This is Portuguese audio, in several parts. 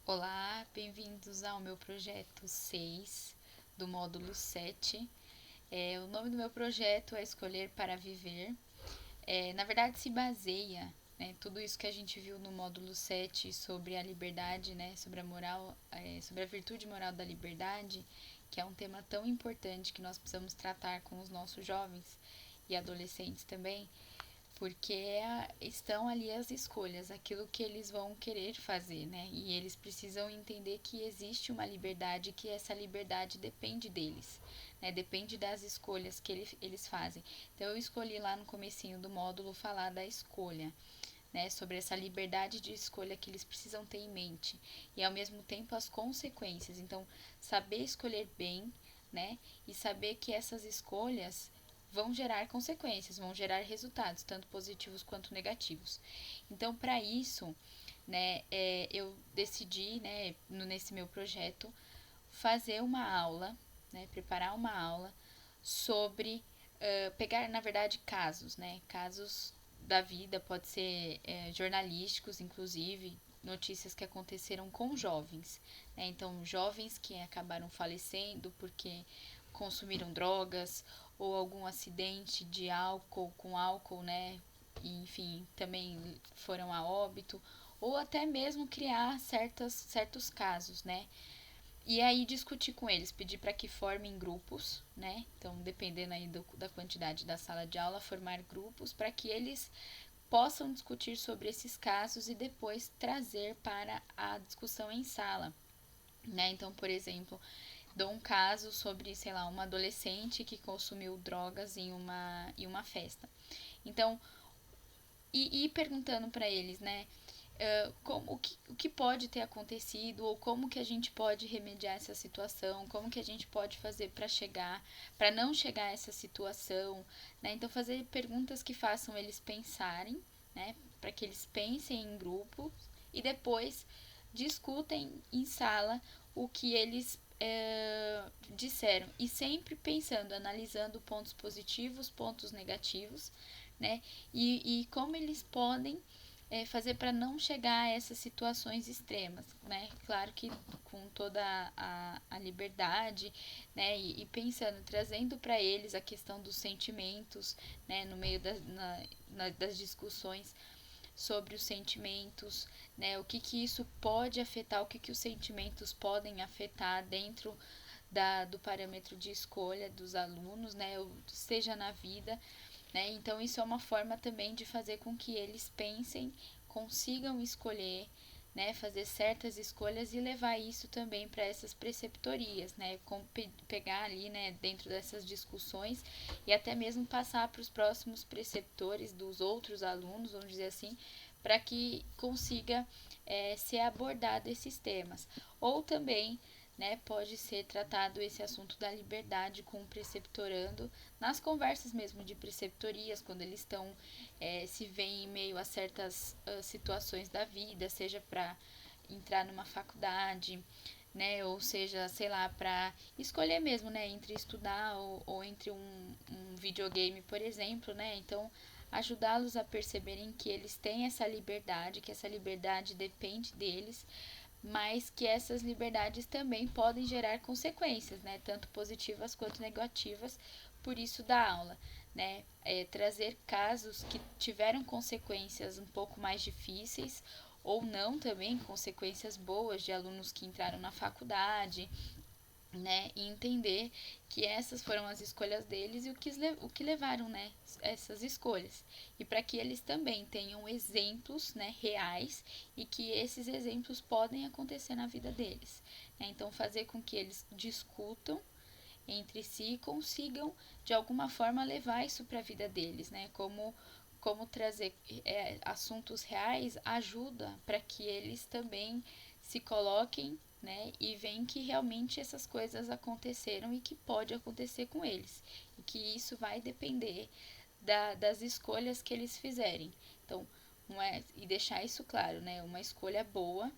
Olá, bem-vindos ao meu projeto 6 do módulo 7. O nome do meu projeto é Escolher para Viver. Na verdade, se baseia, né, tudo isso que a gente viu no módulo 7 sobre a liberdade, né, sobre a moral, sobre a virtude moral da liberdade, que é um tema tão importante que nós precisamos tratar com os nossos jovens e adolescentes também, porque estão ali as escolhas, aquilo que eles vão querer fazer, né? E eles precisam entender que existe uma liberdade, que essa liberdade depende deles, né? Depende das escolhas que eles fazem. Então eu escolhi lá no comecinho do módulo falar da escolha, né? Sobre essa liberdade de escolha que eles precisam ter em mente e ao mesmo tempo as consequências. Então saber escolher bem, né? E saber que essas escolhas vão gerar consequências, vão gerar resultados, tanto positivos quanto negativos. Então, para isso, né, eu decidi, né, nesse meu projeto, fazer uma aula, né, preparar uma aula sobre pegar, na verdade, casos, né, casos da vida, pode ser jornalísticos, inclusive, notícias que aconteceram com jovens, né? Então, jovens que acabaram falecendo porque consumiram drogas ou algum acidente de álcool com álcool, né? E, enfim, também foram a óbito, ou até mesmo criar certos casos, né? E aí discutir com eles, pedir para que formem grupos, né? Então, dependendo aí da quantidade da sala de aula, formar grupos para que eles possam discutir sobre esses casos e depois trazer para a discussão em sala, né? Então, por exemplo, dou um caso sobre, sei lá, uma adolescente que consumiu drogas em uma festa. Então, e perguntando para eles, né? O que pode ter acontecido ou como que a gente pode remediar essa situação, como que a gente pode fazer para não chegar a essa situação, né? Então fazer perguntas que façam eles pensarem, né? Para que eles pensem em grupo e depois discutem em sala o que eles disseram e sempre pensando, analisando pontos positivos, pontos negativos, né? E como eles podem fazer para não chegar a essas situações extremas, né? Claro que com toda a liberdade, né? E pensando, trazendo para eles a questão dos sentimentos, né? No meio das discussões sobre os sentimentos, né? O que isso pode afetar, o que os sentimentos podem afetar dentro do parâmetro de escolha dos alunos, né? Seja na vida, né? Então isso é uma forma também de fazer com que eles pensem, consigam escolher, né, fazer certas escolhas e levar isso também para essas preceptorias, né, pegar ali, né, dentro dessas discussões e até mesmo passar para os próximos preceptores dos outros alunos, vamos dizer assim, para que consiga ser abordado esses temas. Ou também, né, pode ser tratado esse assunto da liberdade com o preceptorando nas conversas mesmo de preceptorias, quando eles estão se veem em meio a certas situações da vida, seja para entrar numa faculdade, né, ou seja, sei lá, para escolher mesmo, né, entre estudar ou entre um videogame, por exemplo, né, então ajudá-los a perceberem que eles têm essa liberdade, que essa liberdade depende deles, mas que essas liberdades também podem gerar consequências, né, tanto positivas quanto negativas, por isso da aula, né, trazer casos que tiveram consequências um pouco mais difíceis ou não também, consequências boas de alunos que entraram na faculdade, né, e entender que essas foram as escolhas deles e o que levaram, né, essas escolhas. E para que eles também tenham exemplos, né, reais e que esses exemplos podem acontecer na vida deles, né? Então fazer com que eles discutam entre si e consigam de alguma forma levar isso para a vida deles, né? Como trazer assuntos reais ajuda para que eles também se coloquem, né, e veem que realmente essas coisas aconteceram e que pode acontecer com eles e que isso vai depender das escolhas que eles fizerem. Então, e deixar isso claro, né? Uma escolha boa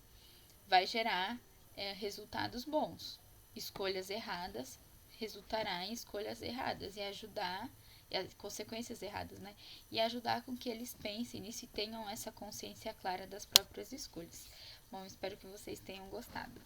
vai gerar resultados bons. Escolhas erradas resultará em escolhas erradas e ajudar e as consequências erradas, né? E ajudar com que eles pensem nisso e tenham essa consciência clara das próprias escolhas. Bom, espero que vocês tenham gostado.